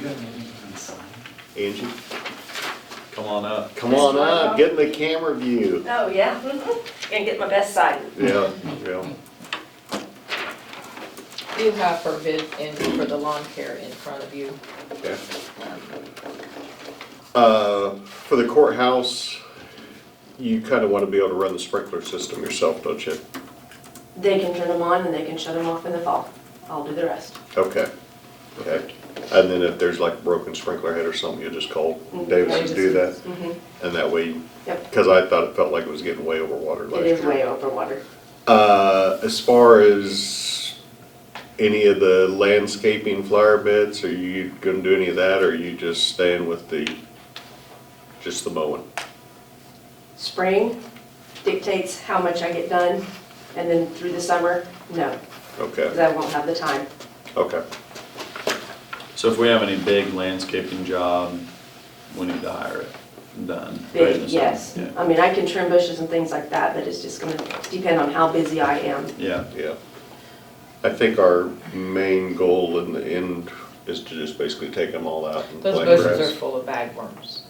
you got anything on sign? Angie, Come on up. come on up, get in the camera view. Oh, yeah. Gonna get my best side. Yeah, yeah. You have her bid in for the lawn care in front of you. Okay. For the courthouse, you kind of want to be able to run the sprinkler system yourself, don't you? They can turn them on and they can shut them off in the fall. I'll do the rest. Okay, okay. And then if there's like a broken sprinkler head or something, you just call Davis to do that? Mhm. And that way, Yep. because I thought it felt like it was getting way over water last It year. is way over water. As far as any of the landscaping flower beds, are you gonna do any of that, or are you just staying with just the mowing? Spring dictates how much I get done, and then through the summer, no, Okay, because I won't have the time. okay. So if we have any big landscaping job, we need to hire it done. right in Big, the summer. yes. Yeah. I mean, I can trim bushes and things like that, but it's just gonna depend on how busy I am. Yeah, Yeah. I think our main goal in the end is to just basically take them all out and Those plant bushes are grass. full of bagworms,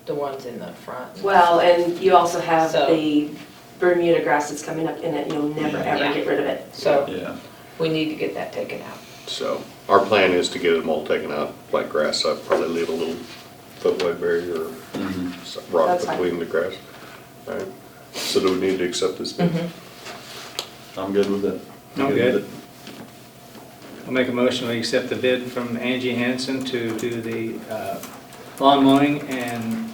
the ones in the front. Well, and you also have So- the Bermuda grass that's coming up in it, you'll never ever Yeah. get rid of it. So yeah. we need to get that taken out. So our plan is to get them all taken out, plant grass up, probably leave a little footway barrier or Mhm. some rock That's fine. between the grass. All right. So do we need to accept this bid? I'm good with it. I'm with good. it. I'll make a motion, we accept the bid from Angie Hansen to do the lawn mowing and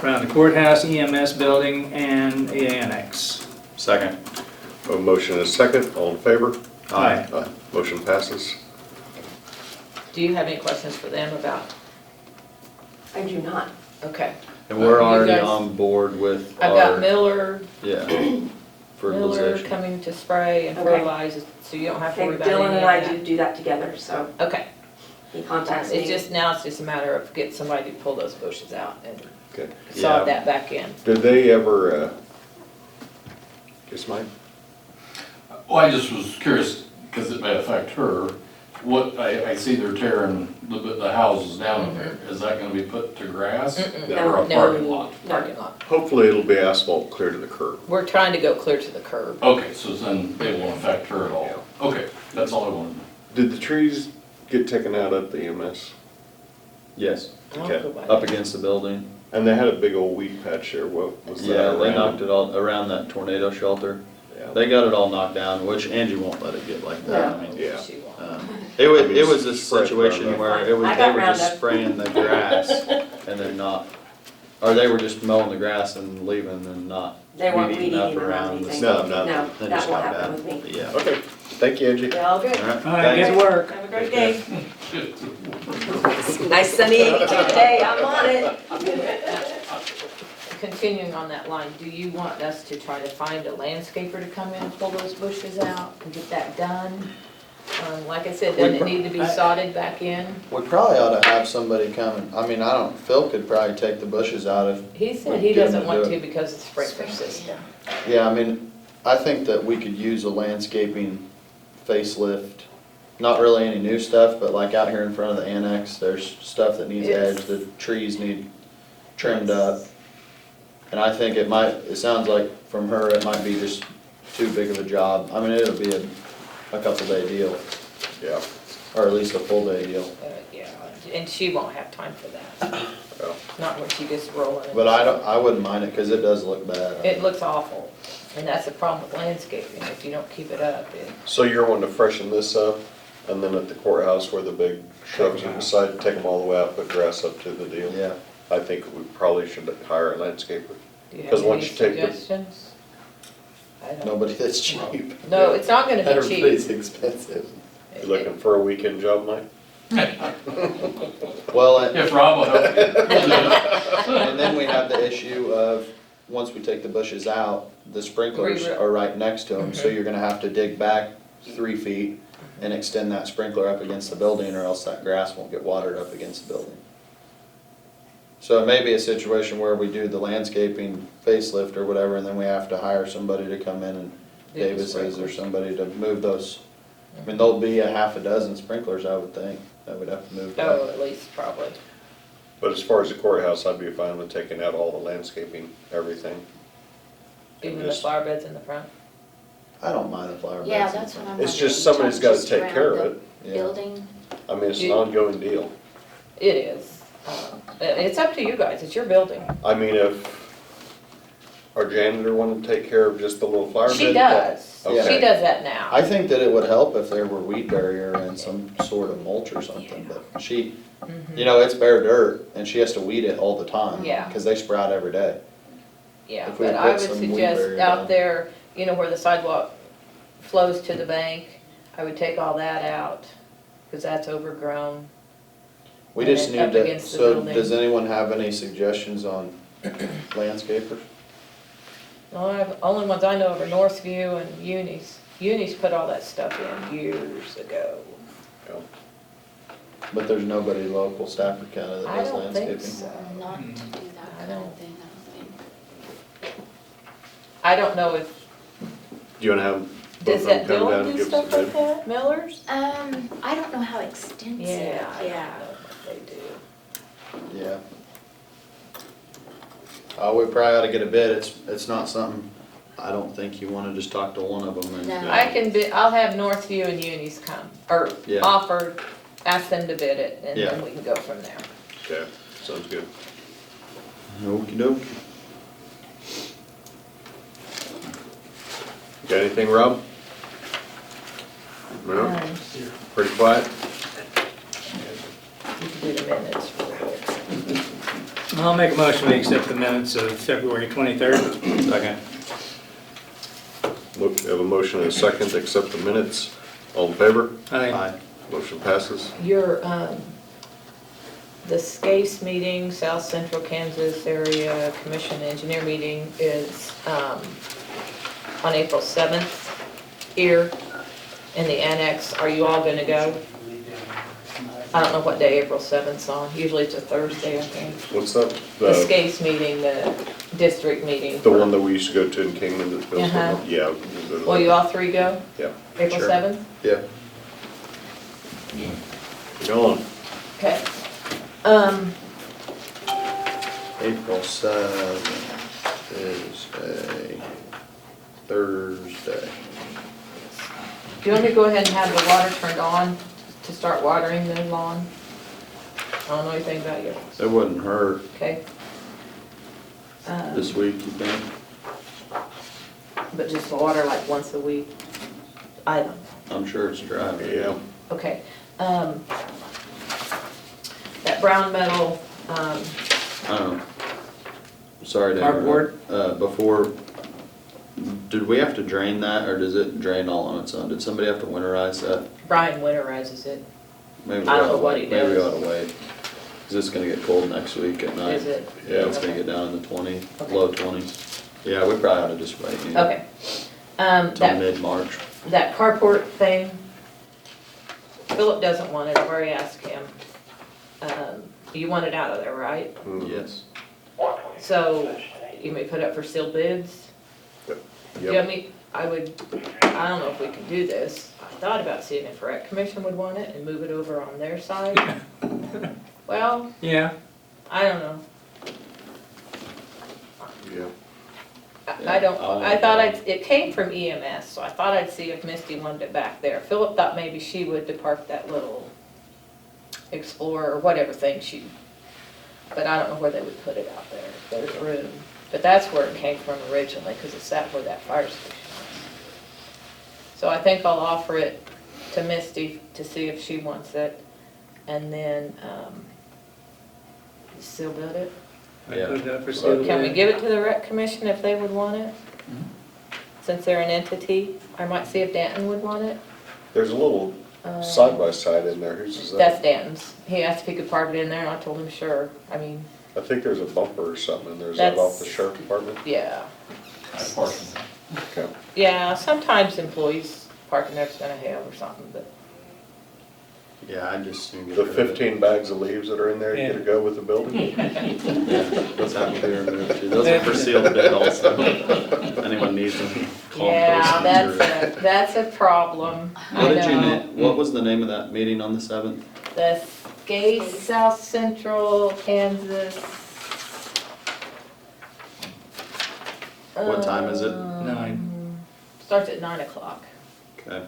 around the courthouse, EMS building, and the annex. Second. A motion and a second, all in favor? Aye. Aye. Motion passes. Do you have any questions for them about, I do not. okay. And we're You already guys- on board with I've got our, Miller yeah, Miller fertilization. coming to spray and Okay. fertilize, so you don't have to Okay, worry about any Dylan of and I that. do that together, so Okay. he contacts It's me. just, now it's just a matter of getting somebody to pull those bushes out and Okay. sod Yeah. that back in. Did they ever, guess Mike? Well, I just was curious, because it may affect her, what, I see they're tearing the houses down there. Is that gonna be put to grass? Mm-mm. Or a No, parking lot? Parking lot. Hopefully it'll be asphalt clear to the curb. We're trying to go clear to the curb. Okay, so then it won't affect her at all? Okay, that's all I wanted. Did the trees get taken out at the EMS? Yes, I'll Okay. go by up that. against the building. And they had a big old weed patch there, what was that? Yeah, they around? knocked it all around that tornado shelter. Yeah. They got it all knocked down, which Angie won't let it get like that. I mean, Yeah. She won't. It was a Spread situation Roundup. where it was, I they got were just Roundup. spraying the grass and then not, or they were just mowing the grass and leaving and not They weren't weed weed eating up eating or around the anything. stuff. No, No, They that just won't got happen bad. with me. Yeah. Okay, thank you, Angie. Yeah, all good. All right. All right, good work. Have a great day. Nice sunny 82 today, I'm on it. Continuing on that line, do you want us to try to find a landscaper to come in and pull those bushes out and get that done? Like I said, doesn't it need to be sodded back in? We probably ought to have somebody come and, I mean, I don't, Phil could probably take the bushes out if, He said he Get him doesn't to want do to it. because of the sprinkler system. yeah, I mean, I think that we could use a landscaping facelift. Not really any new stuff, but like out here in front of the annex, there's stuff that needs Yes. edged, the trees need trimmed up. And I think it sounds like from her, it might be just too big of a job. I mean, it'll be a couple day deal, Yeah, or at least a full day deal. Yeah, and she won't have time for that, yeah. not when she gets rolling. But I wouldn't mind it, cause it does look bad. It looks awful, and that's the problem with landscaping, if you don't keep it up, So you're wanting to freshen this up, and then at the courthouse where the big shrubs are beside, take them all the way out, put grass up to the deal? Yeah. I think we probably should hire a landscaper. do you 'Cause have any once you take the- suggestions? I don't- Nobody that's cheap. No, it's not gonna be Everybody's cheap. expensive. You looking for a weekend job, Mike? Well, If Rob will help you, we'll do it. and then we have the issue of, once we take the bushes out, the sprinklers are right next to them, so you're gonna have to dig back 3 feet and extend that sprinkler up against the building, or else that grass won't get watered up against the building. So it may be a situation where we do the landscaping facelift or whatever, and then we have to hire somebody to come in and Do the Davis's or sprinklers. somebody to move those I mean, there'll be a half a dozen sprinklers, I would think, that we'd have to move Oh, back. at least probably. But as far as the courthouse, I'd be fine with taking out all the landscaping, everything. And Even the just- flower beds in the front. I don't mind the flower beds. Yeah, that's what I'm wondering. It's just somebody's gotta take care of it. Yeah. Building, I mean, it's an ongoing deal. It is. It's up to you guys, it's your building. I mean, if our janitor wanted to take care of just the little flower bed. She does. Okay. She does that now. I think that it would help if there were weed barrier and some sort of mulch or something, but she, you know, it's bare dirt and she has to weed it all the time. Yeah. Cause they sprout every day. Yeah, If we but put I would some weed suggest barrier down. out there, you know, where the sidewalk flows to the bank, I would take all that out, because that's overgrown. We And just then up need to, against the so building. does anyone have any suggestions on landscapers? No, only ones I know of are Northview and Unis. Unis put all that stuff in years ago. But there's nobody local, Stafford County, that I does don't think landscaping? so. not to do that I kind don't- of thing, I don't think. I don't know if, Do you wanna have both does of them that come down building and do give us a stuff like bid? that, Miller's? I don't know how extensive, Yeah, I don't yeah. know what they do. Yeah. We probably ought to get a bid, it's not something, I don't think you wanna just talk to one of them and. No. I'll have Northview and Unis come, or Yeah. offer, ask them to bid it, and then Yeah. we can go from there. Okay, sounds good. Okey doke. Got anything, Rob? No? Um, Pretty quiet? You can do the minutes real quick. I'll make a motion to accept the minutes of February 23rd. Second. We have a motion and a second to accept the minutes. All in favor? Aye. Motion passes. Your, the SCASE meeting, South Central Kansas Area Commission Engineer meeting is, on April 7th here in the annex. Are you all gonna go? I don't know what day April 7th's on. Usually it's a Thursday, I think. What's that? The SCASE meeting, the district meeting. The one that we used to go to in Kingman that Bill's Uh-huh. going, yeah. we'll go to Will that. you all three go? Yeah. April Sure. 7th? Yeah. Go on. Okay. April 7th is a Thursday. Do you want me to go ahead and have the water turned on to start watering the lawn? I don't know anything about you, It wouldn't hurt okay? this week, you think? But just water like once a week? I don't know. I'm sure it's dry. but- Yeah. Okay. That brown metal, Sorry to interrupt. Cardboard? Before, did we have to drain that, or does it drain all on its own? Did somebody have to winterize that? Brian winterizes it, Maybe we I don't oughta know what wait. he Maybe we does. oughta wait. Cause it's gonna get cold next week at night. is it? Yeah, it's gonna Okay. get down in the Okay. low 20s. Yeah, we probably ought to just wait, you know, Okay. till That, mid-March. that carport thing, Philip doesn't want it, I've already asked him. You want it out of there, right? Yes. So, you may put up for sealed bids? Yep. Yeah, I mean, I don't know if we can do this. I thought about seeing if rec commission would want it and move it over on their side. Well, Yeah. I don't know. Yeah. I thought it came from EMS, so I thought I'd see if Misty wanted it back there. Philip thought maybe she would to park that little Explorer or whatever thing but I don't know where they would put it out there, if there's room. But that's where it came from originally, because it's where that fire station is. So I think I'll offer it to Misty to see if she wants it, and then, seal bid it. I Yeah. put it up for sale. Can we give it to the rec commission if they would want it? Since they're an entity, I might see if Danton would want it. There's a little Um, side by side in there. Whose is That's that? Danton's. He asked if he could park it in there, and I told him sure. I mean, I think there's a bumper or something in there. Is that off the That's- sheriff department? yeah. I park in Okay. Yeah, sometimes employees park in there if it's gonna hail or something, but, Yeah, I just soon get The rid of it. 15 bags of leaves that are in there, you gotta go with the building? Those have to be removed too. Those are for sealed bid also. Anyone needs them, call Yeah, Postmates that's a problem. or- What I did you know. name, what was the name of that meeting on the 7th? The Gay South Central Kansas. What time is it? 9. Starts at 9 o'clock. Okay.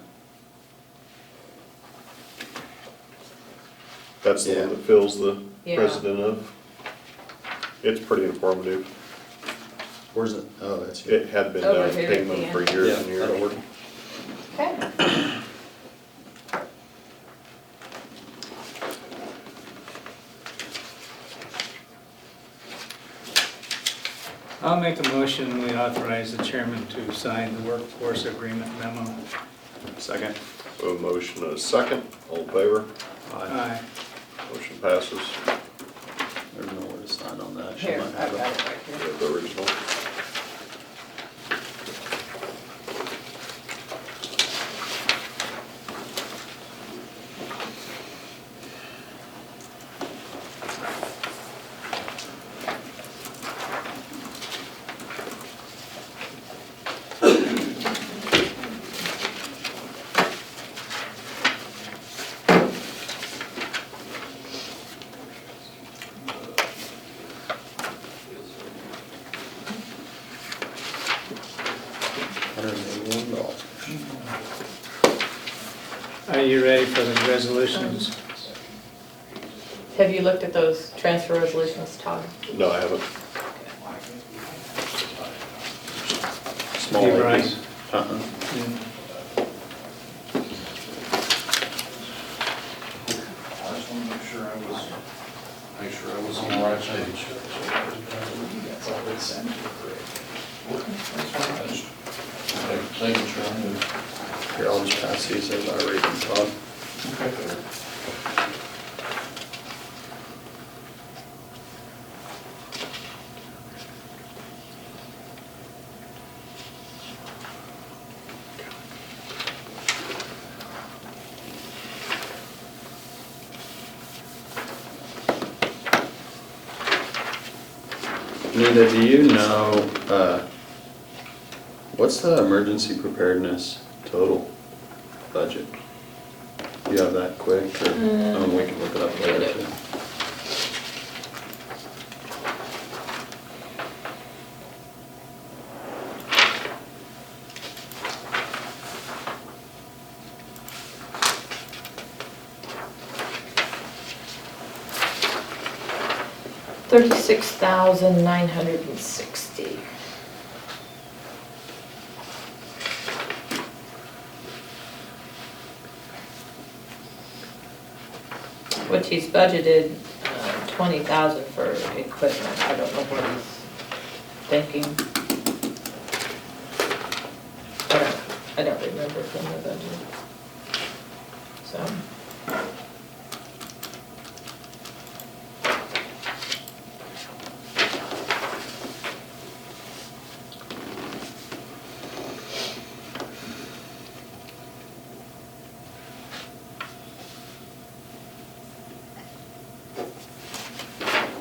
That's the Yeah. one that Phil's the Yeah. president of. It's pretty informative. Where's it? Oh, that's here. It had been Over down at here at the Kingman end. for years Yeah, and that'll years. work. Okay. I'll make a motion, we authorize the chairman to sign the workforce agreement memo. Second. A motion and a second, all in favor? Aye. Motion passes. There's nowhere to sign on that. She Here, might I've have got it. it right here. We have the original. $181. Are you ready for the resolutions? Have you looked at those transfer resolutions, Todd? No, I haven't. Small You, ladies. Bryce? Uh-uh. Yeah. I just wanna make sure I was on the right page. Making sure I knew. Here, I'll just pass these as I read them, Todd. Okay. Nita, do you know, what's the emergency preparedness total budget? Do you have that quick, or, we can look it up later too? $36,960. Which he's budgeted 20,000 for equipment. I don't know what he's thinking. I don't remember from the budget. So.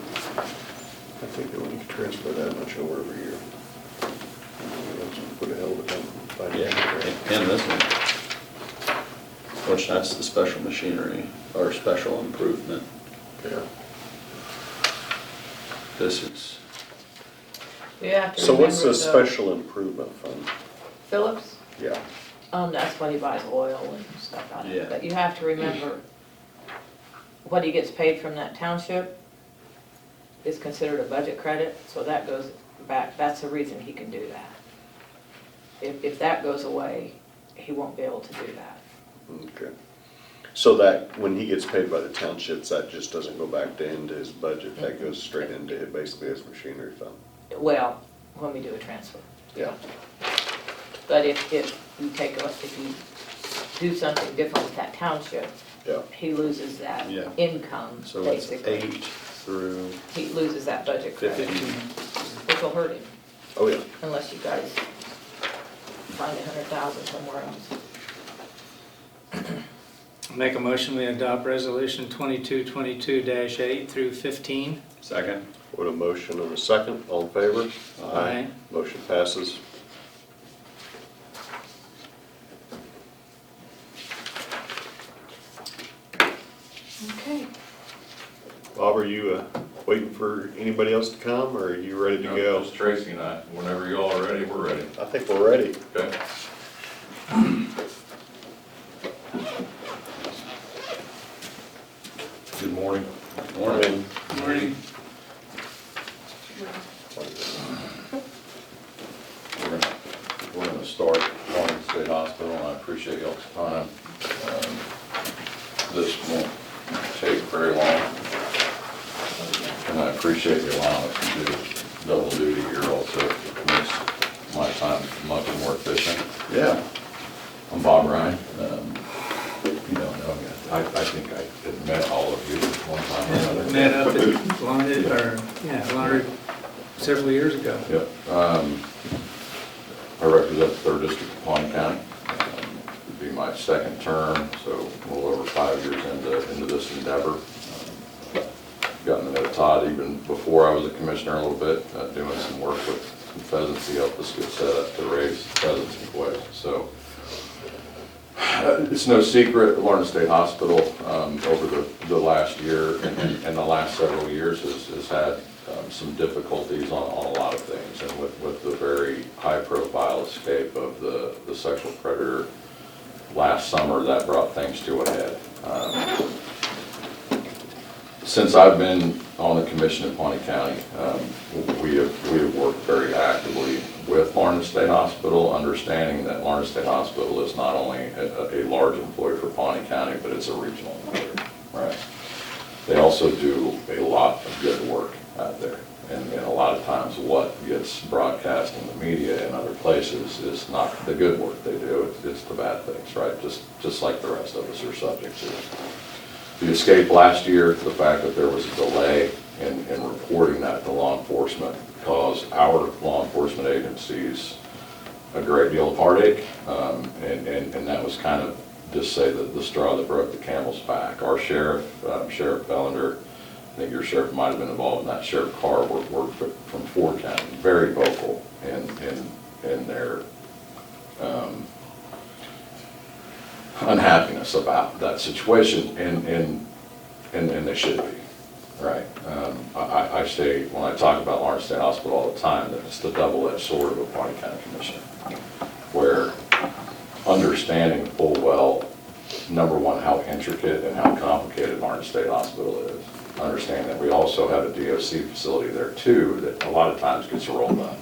I think that when you transfer that much over every year, that's put a hell of a time. Yeah, and this one. Which that's the special machinery, or special improvement. Yeah. This is, You have to So what's remember the special improvement fund? Phillips? Yeah. That's when he buys oil and stuff out of Yeah. it. But you have to remember, what he gets paid from that township is considered a budget credit, so that goes back, that's the reason he can do that. If that goes away, he won't be able to do that. Okay. So that, when he gets paid by the townships, that just doesn't go back into his budget, that goes straight into basically his machinery fund? Well, when we do a transfer. Yeah. But if you take, if you do something different with that township, Yeah. he loses that Yeah. income, so it's basically. 8 through He loses that budget credit, 15. which will hurt him, Oh, yeah. unless you guys find 100,000 somewhere else. Make a motion, we adopt resolution 2222-8 through 15. Second. With a motion and a second, all in favor? Aye. Motion passes. Okay. Bob, are you waiting for anybody else to come, or are you ready to No, go? just Tracy and I, whenever you all are ready, we're ready. I think we're ready. Okay. Good morning. Morning. Morning. We're gonna start Pawnee State Hospital, and I appreciate y'all's time. This won't take very long. And I appreciate you allowing us to do double duty here also. It makes my time much more efficient. Yeah. I'm Bob Ryan. You don't know me. I think I had met all of you at one time or another. Met up at Laundry several years ago. Yep. I represent the 3rd District of Pawnee County. It'd be my 2nd term, so a little over 5 years into this endeavor. Gotten to know Todd even before I was a commissioner a little bit, doing some work with some pheasants. He helped us get set up to raise pheasants and quail. So it's no secret, Lawrence State Hospital over the last year and the last several years has had some difficulties on a lot of things. And with the very high-profile escape of the sexual predator last summer, that brought things to a head. Since I've been on the commission in Pawnee County, we have worked very actively with Lawrence State Hospital, understanding that Lawrence State Hospital is not only a large employer for Pawnee County, but it's a regional employer, right? They also do a lot of good work out there, and a lot of times what gets broadcast in the media and other places is not the good work they do, it's the bad things, right? Just like the rest of us are subject to. The escape last year, the fact that there was a delay in reporting that to law enforcement caused our law enforcement agencies a great deal of heartache, and that was kind of, just say, the straw that broke the camel's back. Our sheriff, Sheriff Bellender, I think your sheriff might have been involved in that, Sheriff Carr, were from Ford County, very vocal in their unhappiness about that situation, and they should be, right? I say, when I talk about Lawrence State Hospital all the time, that it's the double-edged sword of a Pawnee County Commissioner, where understanding full well, number one, how intricate and how complicated Lawrence State Hospital is, understanding that we also have a DOC facility there too, that a lot of times gets rolled up.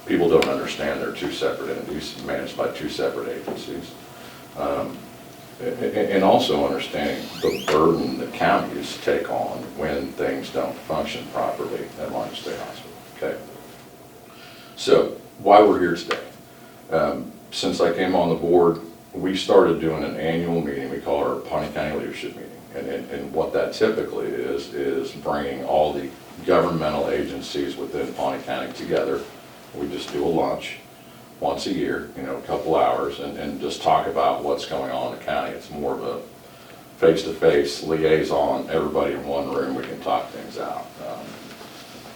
People don't understand they're two separate entities managed by two separate agencies. And also understanding the burden that counties take on when things don't function properly at Lawrence State Hospital, okay? So, why we're here today. Since I came on the board, we started doing an annual meeting we call our Pawnee County Leadership Meeting. And what that typically is bringing all the governmental agencies within Pawnee County together. We just do a lunch once a year, a couple hours, and just talk about what's going on in the county. It's more of a face-to-face liaison, everybody in one room, we can talk things out.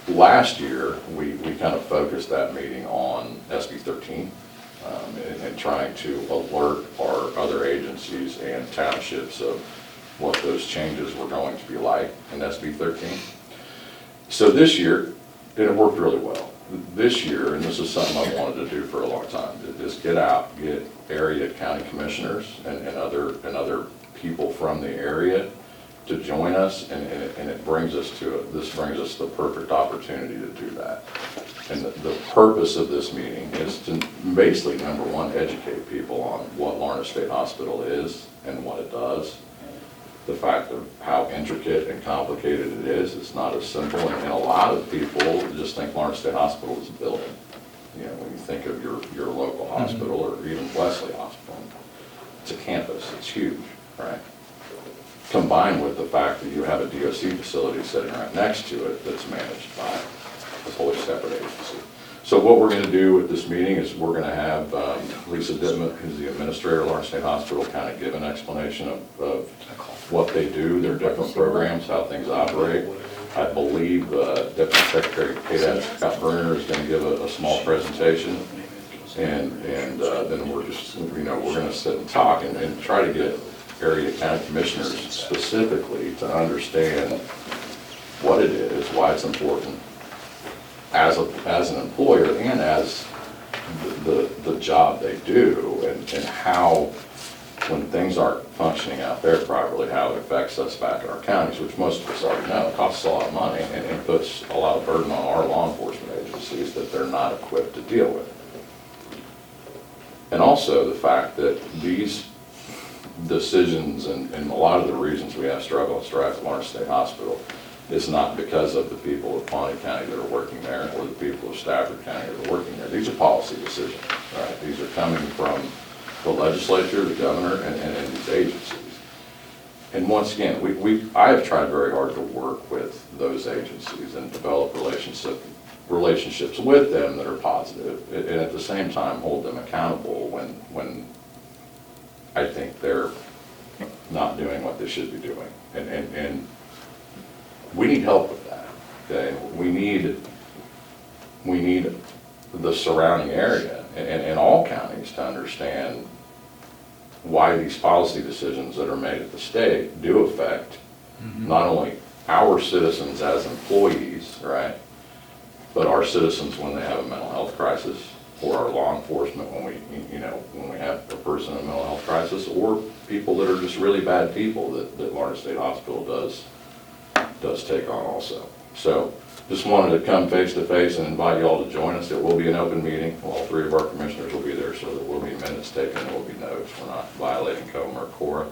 Last year, we kind of focused that meeting on SB 13 and trying to alert our other agencies and townships of what those changes were going to be like in SB 13. So this year, it worked really well. This year, and this is something I wanted to do for a long time, is get out, get area county commissioners and other people from the area to join us, and it brings us to this brings us the perfect opportunity to do that. And the purpose of this meeting is to basically, number one, educate people on what Lawrence State Hospital is and what it does. The fact of how intricate and complicated it is, it's not as simple, and a lot of people just think Lawrence State Hospital is a building. When you think of your local hospital or even Wesley Hospital, it's a campus, it's huge, right? Combined with the fact that you have a DOC facility sitting right next to it that's managed by a wholly separate agency. So what we're gonna do with this meeting is we're gonna have Lisa Dittman, who's the administrator of Lawrence State Hospital, kind of give an explanation of what they do, their different programs, how things operate. I believe Deputy Secretary Kate Berner is gonna give a small presentation. And then we're just, we're gonna sit and talk and try to get area county commissioners specifically to understand what it is, why it's important as an employer and as the job they do, and how, when things aren't functioning out there properly, how it affects us back in our counties, which most of us already know. It costs a lot of money and puts a lot of burden on our law enforcement agencies that they're not equipped to deal with. And also the fact that these decisions and a lot of the reasons we have struggle and strife at Lawrence State Hospital is not because of the people of Pawnee County that are working there or the people of Stafford County that are working there. These are policy decisions, right? These are coming from the legislature, the governor, and these agencies. And once again, I have tried very hard to work with those agencies and develop relationships with them that are positive, and at the same time hold them accountable when I think they're not doing what they should be doing. And we need help with that, okay? We need the surrounding area and all counties to understand why these policy decisions that are made at the state do affect not only our citizens as employees, right, but our citizens when they have a mental health crisis, or our law enforcement when we have a person in a mental health crisis, or people that are just really bad people that Lawrence State Hospital does take on also. So just wanted to come face to face and invite you all to join us. It will be an open meeting. All three of our commissioners will be there, so there will be minutes taken, there will be notes. We're not violating COMA or CORA.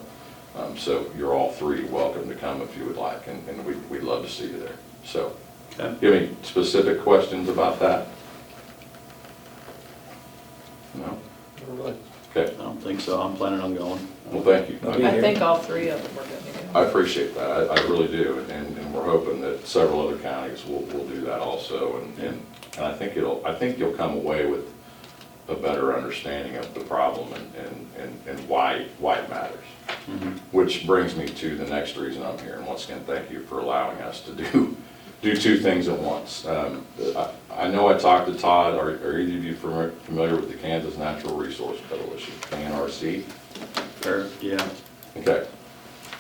So you're all three welcome to come if you would like, and we'd love to see you there. So, Okay. do you have any specific questions about that? No? Okay, I don't think so. I'm planning on going. well, thank you. I think all three of them are gonna do. I appreciate that, I really do, and we're hoping that several other counties will do that also, and I think you'll come away with a better understanding of the problem and why it matters. Which brings me to the next reason I'm here, and once again, thank you for allowing us to do two things at once. I know I talked to Todd. Are either of you familiar with the Kansas Natural Resource Coalition, KNRC? Or, yeah. Okay.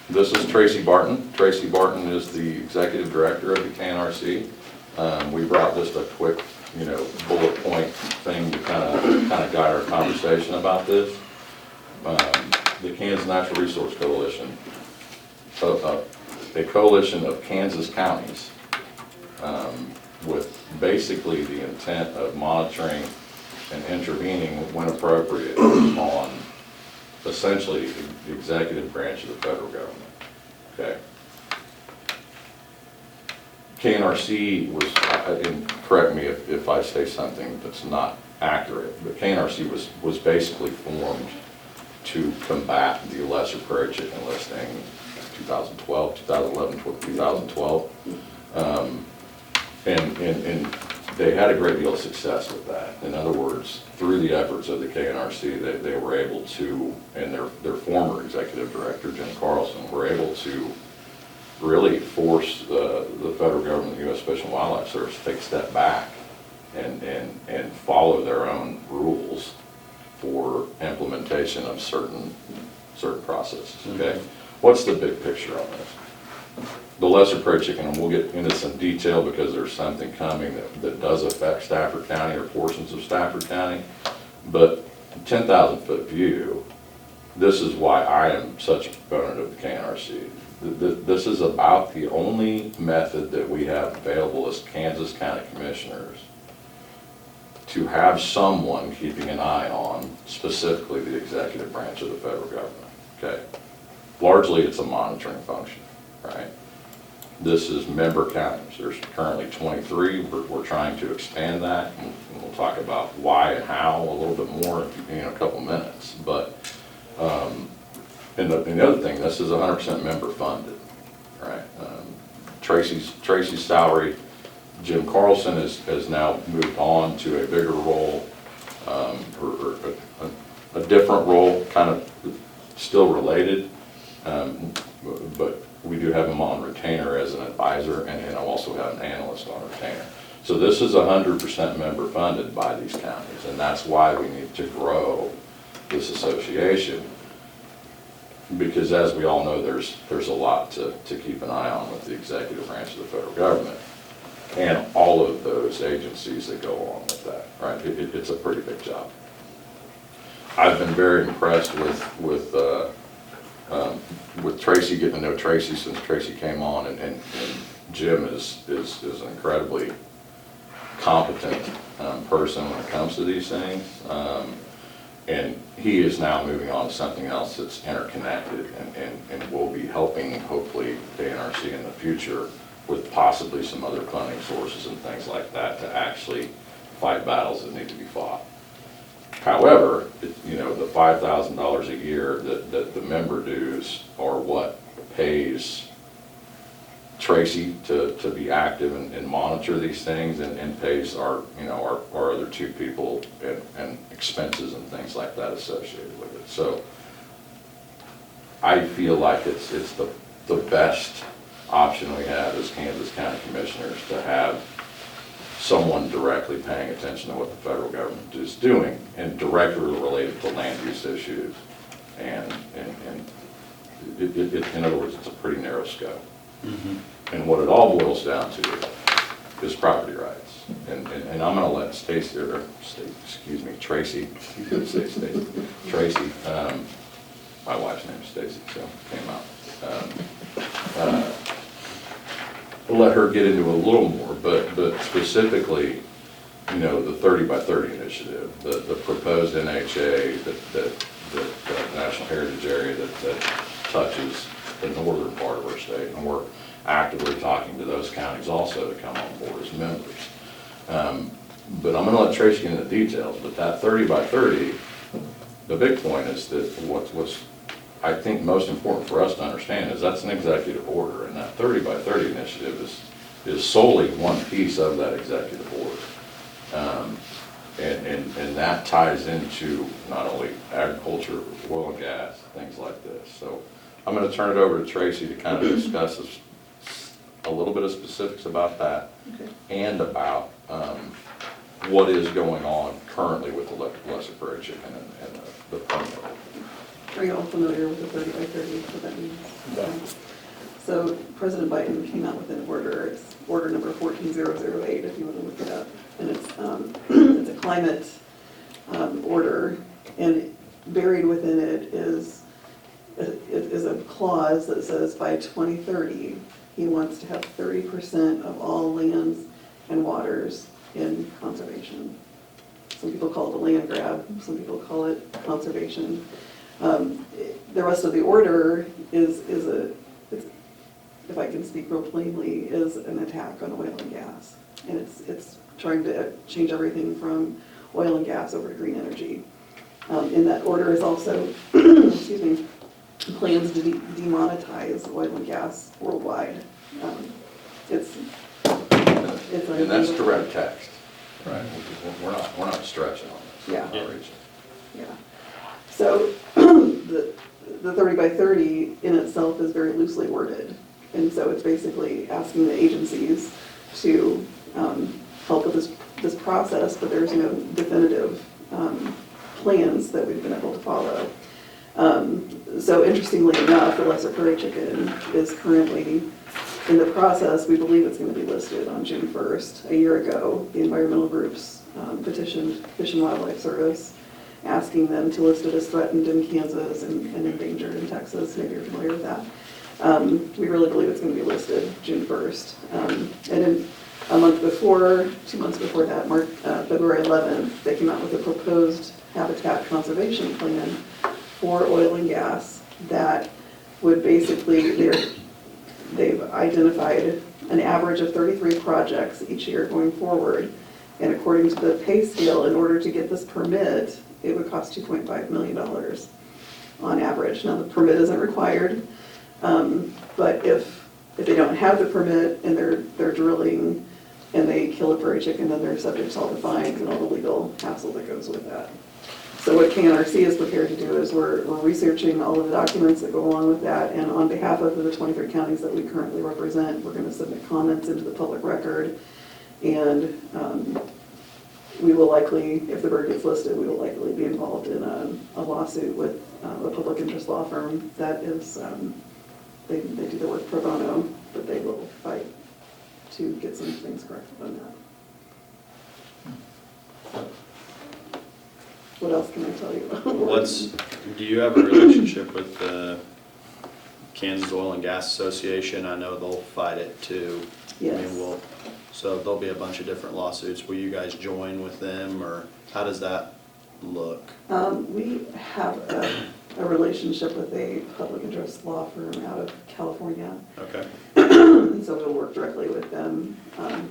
This is Tracy Barton. Tracy Barton is the executive director of the KNRC. We brought just a quick, bullet point thing to kind of guide our conversation about this. The Kansas Natural Resource Coalition, a coalition of Kansas counties, with basically the intent of monitoring and intervening when appropriate on essentially the executive branch of the federal government. Okay. KNRC was, and correct me if I say something that's not accurate, but KNRC was basically formed to combat the lesser prairie chicken listing 2011, 2012. And they had a great deal of success with that. In other words, through the efforts of the KNRC, they were able to, and their former executive director, Jim Carlson, were able to really force the federal government, the U.S. Fish and Wildlife Service, to take a step back and follow their own rules for implementation of certain processes, okay? What's the big picture on this? The lesser prairie chicken, and we'll get into some detail because there's something coming that does affect Stafford County or portions of Stafford County, but 10,000 foot view, this is why I am such a proponent of the KNRC. This is about the only method that we have available as Kansas County Commissioners to have someone keeping an eye on specifically the executive branch of the federal government, okay? Largely it's a monitoring function, right? This is member counties. There's currently 23. We're trying to expand that, and we'll talk about why and how a little bit more in a couple minutes. But and the other thing, this is 100% member funded, right? Tracy's salary Jim Carlson has now moved on to a bigger role, or a different role, kind of still related, but we do have him on retainer as an advisor, and I also have an analyst on retainer. So this is 100% member funded by these counties, and that's why we need to grow this association. Because as we all know, there's a lot to keep an eye on with the executive branch of the federal government and all of those agencies that go along with that, right? It's a pretty big job. I've been very impressed with Tracy, getting to know Tracy since Tracy came on, and Jim is an incredibly competent person when it comes to these things. And he is now moving on to something else that's interconnected and will be helping, hopefully, the NRC in the future with possibly some other funding sources and things like that to actually fight battles that need to be fought. However, you know, the $5,000 a year that the member dues are what pays Tracy to be active and monitor these things, and pays our, you know, our other two people and expenses and things like that associated with it. So I feel like it's the best option we have as Kansas County Commissioners, to have someone directly paying attention to what the federal government is doing and directly related to land use issues. And in other words, it's a pretty narrow scope. Mm-hmm. And what it all boils down to is property rights. And I'm going to let Tracy, you could say Stacy, Tracy, my wife's name is Stacy, so it came out. We'll let her get into a little more, but specifically, you know, the 30 by 30 initiative, the proposed NHA, the National Heritage Area that touches the northern part of our state, and we're actively talking to those counties also to come on board as members. But I'm going to let Tracy get into the details, but that 30 by 30, the big point is that what's I think most important for us to understand is that's an executive order, and that 30 by 30 initiative is solely one piece of that executive order. And that ties into not only agriculture, oil and gas, things like this. So I'm going to turn it over to Tracy to kind of discuss a little bit of specifics about that, okay, and about what is going on currently with the lesser prairie chicken and the permit. Are you all familiar with the 30 by 30, what that means? Yeah. So President Biden came out with an order, it's order number 14008 if you want to look it up. And it's a climate order, and buried within it is a clause that says by 2030, he wants to have 30% of all lands and waters in conservation. Some people call it a land grab, some people call it conservation. The rest of the order is if I can speak real plainly, is an attack on oil and gas. And it's trying to change everything from oil and gas over to green energy. In that order is also, excuse me, plans to demonetize oil and gas worldwide. And that's direct text, right? We're not stretching on this. Yeah. Yeah. So the 30 by 30 in itself is very loosely worded. And so it's basically asking the agencies to help with this process, but there's no definitive plans that we've been able to follow. So interestingly enough, the lesser prairie chicken is currently in the process. We believe it's going to be listed on June 1st. A year ago, the environmental groups petitioned Fish and Wildlife Service, asking them to list it as threatened in Kansas and endangered in Texas. Maybe you're familiar with that. We really believe it's going to be listed June 1st. And then a month before, 2 months before that, February 11th, they came out with a proposed habitat conservation plan for oil and gas that would basically, they've identified an average of 33 projects each year going forward. And according to the pay scale, in order to get this permit, it would cost $2.5 million on average. Now, the permit isn't required, but if they don't have the permit and they're drilling and they kill a prairie chicken, then they're subject to all the fines and all the legal hassle that goes with that. So what KNRC is prepared to do is we're researching all of the documents that go along with that, and on behalf of the 23 counties that we currently represent, we're going to submit comments into the public record, and we will likely, if the bird gets listed, we will likely be involved in a lawsuit with a public interest law firm that is, they do their work pro bono, but they will fight to get some things corrected on that. What else can I tell you? Do you have a relationship with the Kansas Oil and Gas Association? I know they'll fight it too. Yes. I mean, so there'll be a bunch of different lawsuits. Will you guys join with them, or how does that look? We have a relationship with a public interest law firm out of California. Okay. And so we'll work directly with them.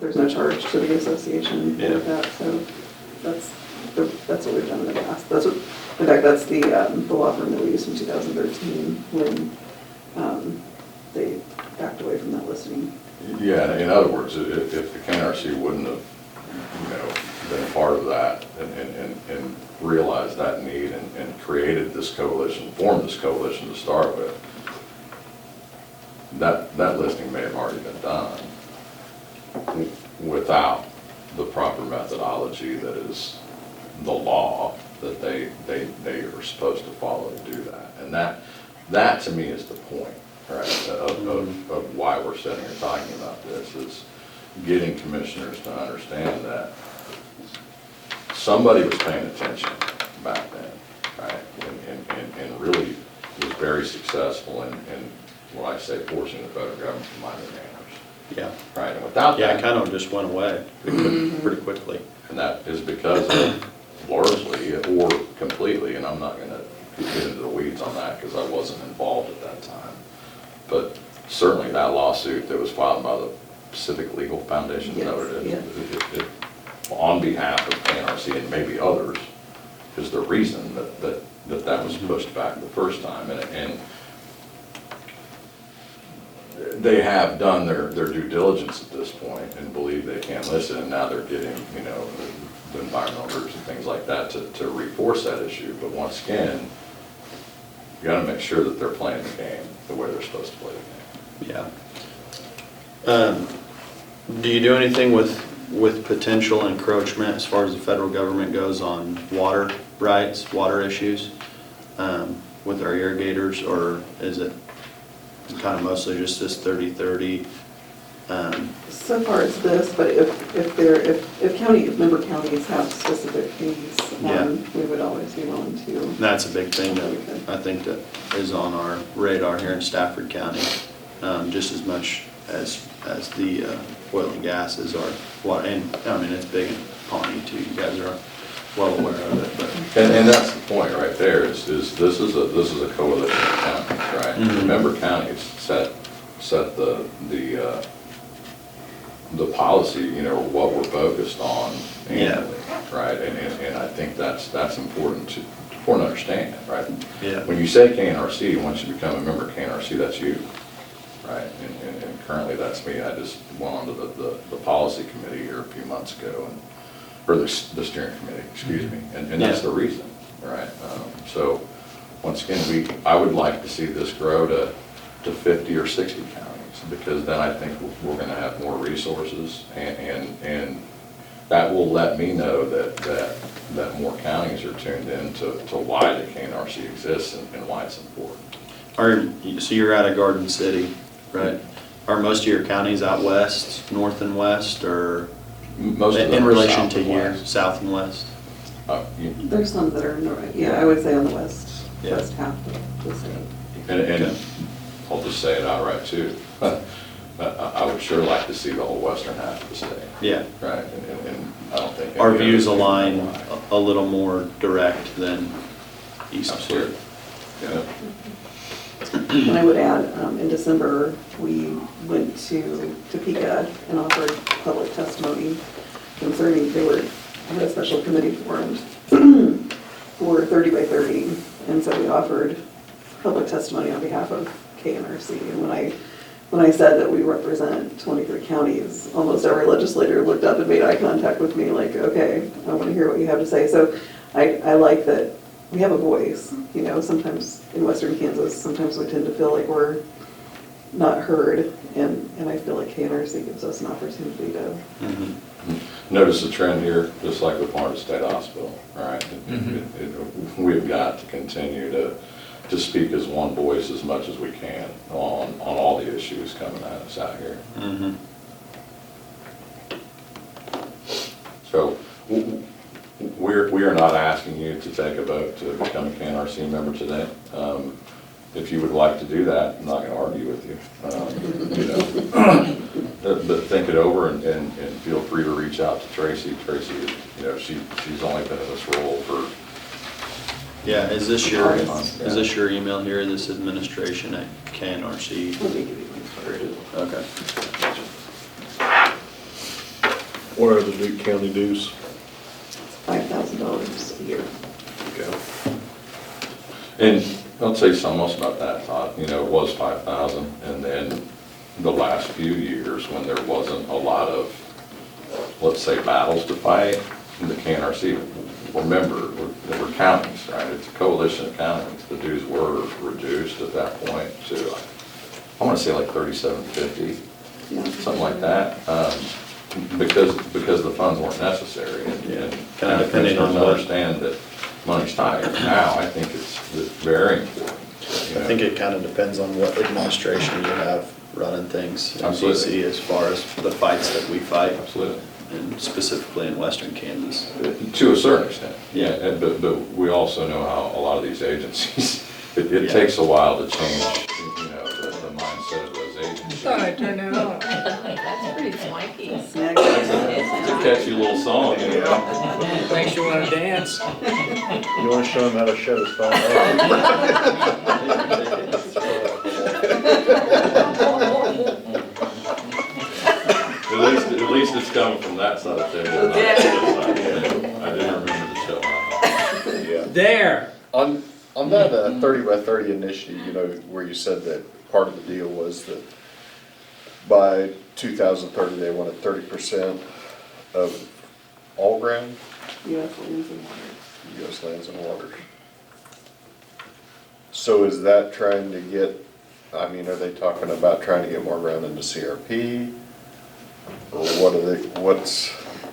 There's no charge to the association Yeah. with that, so that's what we've done in the past. That's what, in fact, that's the law firm that we used in 2013 when they backed away from that listing. Yeah, in other words, if the KNRC wouldn't have, been a part of that and realized that need and created this coalition, formed this coalition to start with, that listing may have already been done without the proper methodology that is the law that they are supposed to follow to do that. And that to me is the point, right, of why we're sitting here talking about this, is getting commissioners to understand that somebody was paying attention back then, right, and really was very successful in what I say, forcing the federal government to mind their manners. Yeah. Right, and without Yeah, that. it kind of just went away pretty quickly. And that is because of largely or completely, and I'm not going to get into the weeds on that because I wasn't involved at that time, but certainly that lawsuit that was filed by the Pacific Legal Foundation, is that what it is? Yes, It, on behalf of KNRC and maybe others, is the reason that was pushed back the first time. And they have done their due diligence at this point and believe they can listen, and now they're getting, the environmental groups and things like that to reinforce that issue. But once again, you gotta make sure that they're playing the game the way they're supposed to play the game. Yeah. Do you do anything with potential encroachment as far as the federal government goes on water rights, water issues, with our irrigators, or is it kind of mostly just this 30-30? So far it's this, but if member counties have specific fees, we would always be willing to. That's a big thing that I think that is on our radar here in Stafford County, just as much as the oil and gas is our water. And I mean, it's big in Pawnee too. You guys are well aware of it. But And that's the point right there, is this is a coalition of counties, right? Mhm. Member counties set the policy, what we're focused on annually, right? And I think that's important to understand, right? Yeah. When you say KNRC, once you become a member of KNRC, that's you, right? And currently that's me. I just went onto the policy committee here a few months ago, or the steering committee, excuse me, and that's the reason, right? So once again, I would like to see this grow to 50 or 60 counties, because then I think we're going to have more resources, and that will let me know that more counties are tuned in to why the KNRC exists and why it's important. So you're out of Garden City, right? Are most of your counties out west, north and west, or Most of them in are relation south to and here, west. south and west? There's some that are, I would say on the west half of the state. And I'll just say it outright too. I would sure like to see the whole western half of the state. Yeah. Right, and I don't think. Our any other views state align will lie. a little more direct than east. Absolutely. Yeah. And I would add, in December, we went to Topeka and offered public testimony concerning, I had a special committee formed for 30 by 30, and so we offered public testimony on behalf of KNRC. And when I when I said that we represent 23 counties, almost every legislator looked up and made eye contact with me like, okay, I want to hear what you have to say. So I like that we have a voice, you know, sometimes in western Kansas, sometimes we tend to feel like we're not heard, and I feel like KNRC gives us an opportunity to. Notice the trend here, just like with Pawnee State Hospital, all right? We've got to continue to speak as one voice as much as we can on all the issues coming at us out here. So we are not asking you to take a vote to become a KNRC member today. If you would like to do that, I'm not going to argue with you. You know, but think it over and feel free to reach out to Tracy. Tracy, you know, she's only been in this role for. Yeah, is this your email here, this administration at KNRC? Let me give you one. Okay. What are the Duke County dues? $5,000 a year. Okay. And I'll tell you something else about that, Todd. You know, it was 5,000, and then the last few years when there wasn't a lot of, let's say, battles to fight, in the KNRC, remember, we're counties, right? It's a coalition of counties. The dues were reduced at that point to, I want to say like $37.50, Yeah. something like that, because the funds weren't necessary. And Kind of depending on what. Understand that money's tight. Now, I think it's very important. You I know. think it kind of depends on what administration you have running things in Absolutely. DC as far as the fights that we fight. Absolutely. And specifically in western Kansas. To a certain extent. Yeah. But we also know how a lot of these agencies, it Yeah. takes a while to change, you know, the mindset of those agencies. I turned it on. That's pretty swanky. Snag. It's a catchy little song, you know. Makes you want to dance. You want to show him how to shut his phone At least it's coming from that side of the table. Not this side of the table. I didn't remember to shut my mouth. Yeah. There. On that 30 by 30 initiative, you know, where you said that part of the deal was that by 2030, they wanted 30% of all ground, US lands and waters. US lands and waters. So is that trying to get, I mean, are they talking about trying to get more ground into CRP? Or what are they, what's?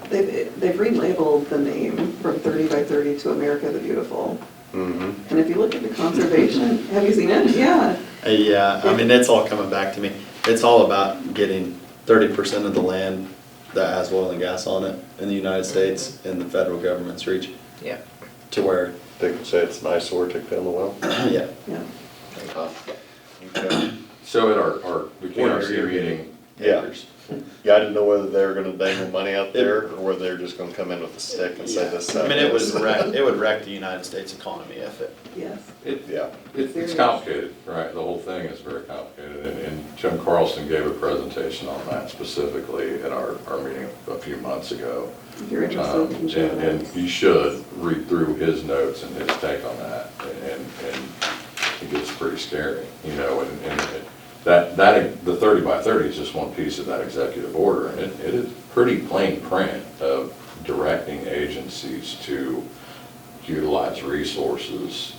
They've relabeled the name from 30 by 30 to America the Beautiful. Mm-hmm. And if you look at the conservation, have you seen it? Yeah. Yeah, I mean, it's all coming back to me. It's all about getting 30% of the land that has oil and gas on it in the United States in the federal government's reach. Yeah. To where, They could say it's nice or take down the well. yeah. Yeah. Okay. So at the KNRC meeting, Yeah. Yeah, I didn't know whether they were gonna dangle money out there, or whether they're just gonna come in with a stick and say this. I mean, it would wreck the United States economy if it. Yes. Yeah. it's complicated, right? The whole thing is very complicated. And Jim Carlson gave a presentation on that specifically at our meeting a few months ago. If you're interested, you can share And that. you should read through his notes and his take on that, and it gets pretty scary, you know, and the 30 by 30 is just one piece of that executive order, and it is pretty plain print of directing agencies to utilize resources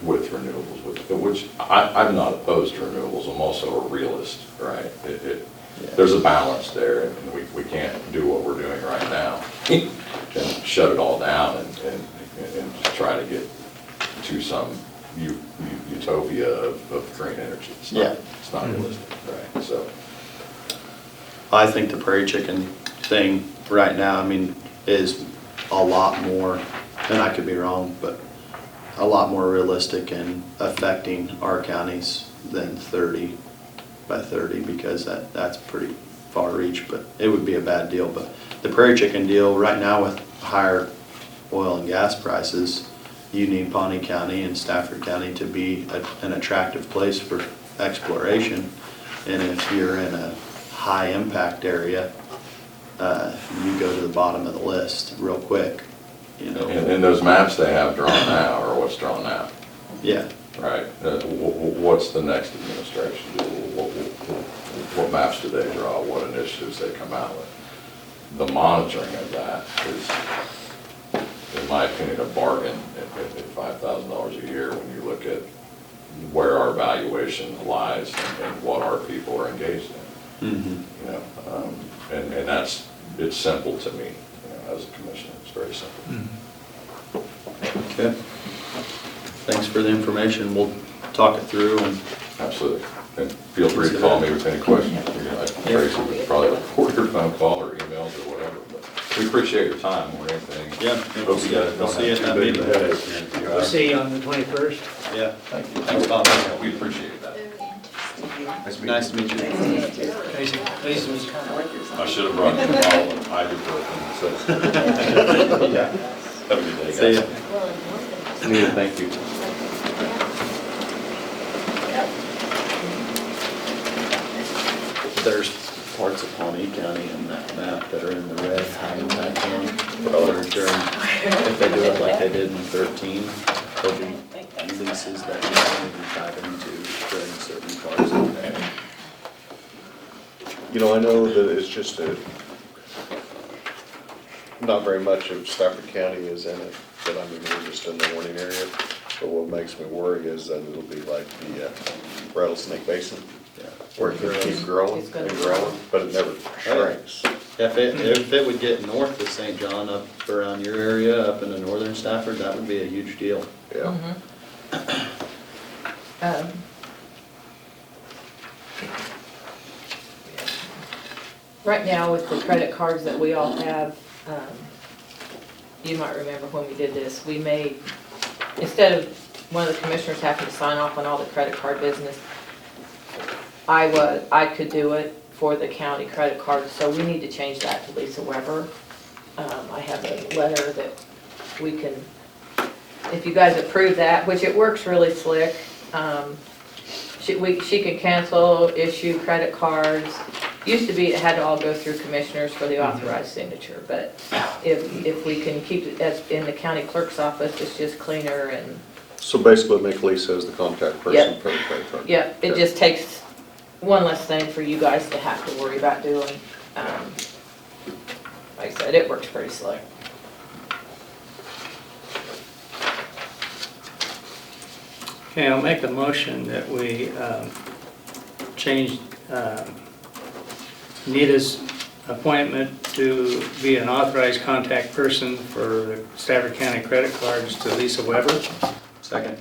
with renewables, which I'm not opposed to renewables. I'm also a realist, right? There's a balance there, and we can't do what we're doing right now and shut it all down and just try to get to some utopia of green energy. It's not realistic, right? So I think the prairie chicken thing right now, I mean, is a lot more, and I could be wrong, but a lot more realistic in affecting our counties than 30 by 30, because that's pretty far reach, but it would be a bad deal. But the prairie chicken deal right now, with higher oil and gas prices, you need Pawnee County and Stafford County to be an attractive place for exploration. And if you're in a high impact area, you go to the bottom of the list real quick, you know. and those maps they have drawn now are what's drawn now. Yeah. Right. What's the next administration do? what maps do they draw, what initiatives they come out with. The monitoring of that is, in my opinion, a bargain at $5,000 a year when you look at where our valuation lies and what our people are engaged in. You know, and that's, it's simple to me, you know, as a commissioner, it's very simple. Okay. Thanks for the information. We'll talk it through and. Absolutely. And feel free to call me with any questions. You know, Tracy would probably record your phone call or emails or whatever, but we appreciate your time more than anything. Yeah. Hope you guys We'll don't see you have at too that big of a meeting. headache. We'll see you on the 21st. Yeah. Thanks, Bob. We appreciate that. Nice to meet you. Tracy, please, Mr. I should have brought you a bottle of ibuprofen, so. Yeah. Have a good day, guys. See ya. Anita, thank you. There's parts of Pawnee County in that map that are in the red, high impact county. If they do it like they did in 13, there'll be leases that you can be tied into during certain parts of the county. You know, I know that it's just not very much of Stafford County is in it, but I mean, we're just in the Warning area. But what makes me worry is that it'll be like the Rattlesnake Basin, where it can keep growing It's gonna and growing, but it never shrinks. If it would get north of St. John, up around your area, up into northern Stafford, that would be a huge deal. Yeah. Right now, with the credit cards that we all have, you might remember when we did this, we made, instead of one of the commissioners having to sign off on all the credit card business, I could do it for the county credit card, so we need to change that to Lisa Weber. I have a letter that we can, if you guys approve that, which it works really slick, she can cancel, issue credit cards. Used to be it had to all go through commissioners for the authorized signature, but if we can keep it as in the county clerk's office, it's just cleaner and. So basically make Lisa as the contact person Yep. for the credit card. Yeah, it Okay. just takes one less thing for you guys to have to worry about doing. Like I said, it works pretty slick. Okay, I'll make a motion that we change Nita's appointment to be an authorized contact person for the Stafford County credit cards to Lisa Weber. Second.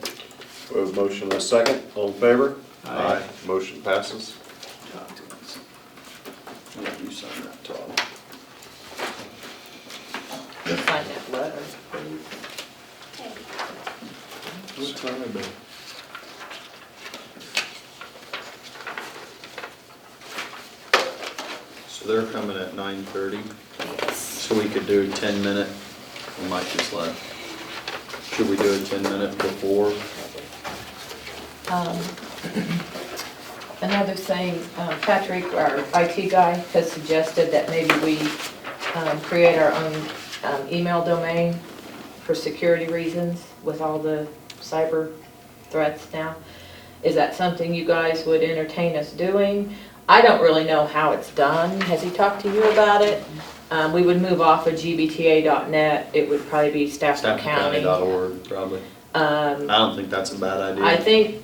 We have a motion and a second. All in favor? Aye. Motion passes. Yeah, you sign that, Todd. You'll sign that letter, please. What time is it? So they're coming at 9:30, so we could do a 10-minute, we might just let, should we do a 10-minute before? Another thing, Patrick, our IT guy, has suggested that maybe we create our own email domain for security reasons with all the cyber threats now. Is that something you guys would entertain us doing? I don't really know how it's done. Has he talked to you about it? We would move off of gbta.net. It would probably be Stafford County. StaffordCounty.org, probably. I don't think that's a bad idea. I think,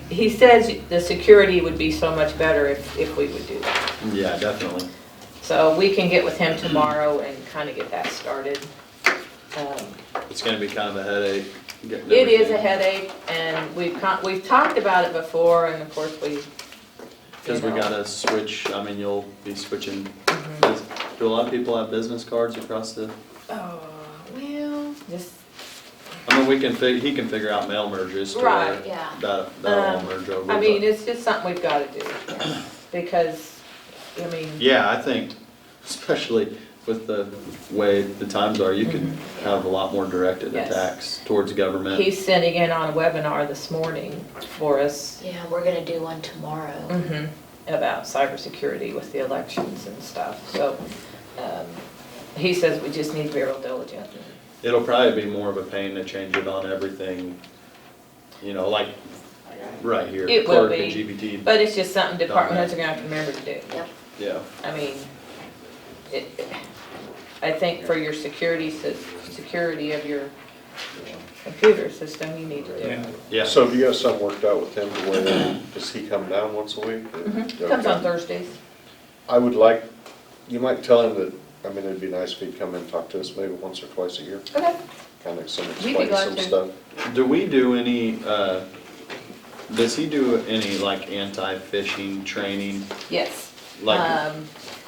he says the security would be so much better if we would do that. Yeah, definitely. So we can get with him tomorrow and kind of get that started. It's gonna be kind of a headache. getting It is a everything. headache, and we've talked about it before, and of course we. Because we you know. gotta switch, I mean, you'll be switching, Mhm. do a lot of people have business cards across the, Oh, well, just, I mean, he can figure out mail merges to Right, where yeah. that'll all merge over. I mean, but- it's just something we've gotta do, because, I mean. Yeah, I think, especially with the way the times are, you can have a lot more directed Yes. attacks towards government. He's sending in on a webinar this morning for us. Yeah, we're gonna do one tomorrow. About cybersecurity with the elections and stuff, so, he says we just need to be real diligent. It'll probably be more of a pain to change it on everything, you know, like right here. It will clerk and be. GPT. But it's just something department Okay. heads are gonna have to remember to do. Yeah. I mean, I think for your security of your computer system, you need to do. Yeah. Yeah. So have you got something worked out with him to where, does he come down once a week? Comes on Okay. Thursdays. I would like, you might tell him that, I mean, it'd be nice if he'd come in and talk to us maybe once or twice a year, Okay. kind of We'd be explain glad some to. stuff. Do we do any, does he do any like anti-phishing training? Yes. Like,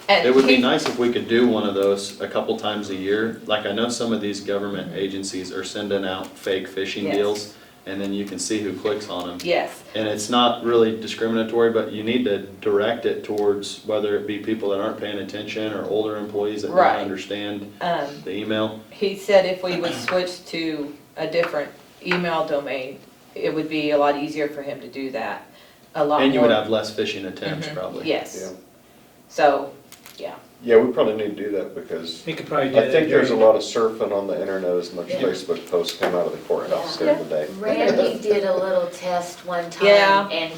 And it would be he- nice if we could do one of those a couple times a year. Like I know some of these government agencies are sending out fake phishing Yes. deals, and then you can see who clicks on them. Yes, And it's not really discriminatory, but you need to direct it towards whether it be people that aren't paying attention or older employees that don't Right. understand um, the email. he said if we would switch to a different email domain, it would be a lot easier for him to do that. A lot more. And you would have less phishing attempts Mhm. probably. Yes. Yeah. So, yeah. Yeah, we probably need to do that because He could probably do that. I think there's a during- lot of surfing on the internet as much Yeah. Facebook posts come out of the courthouse the Yeah. other day. Randy did a little test one time Yeah. and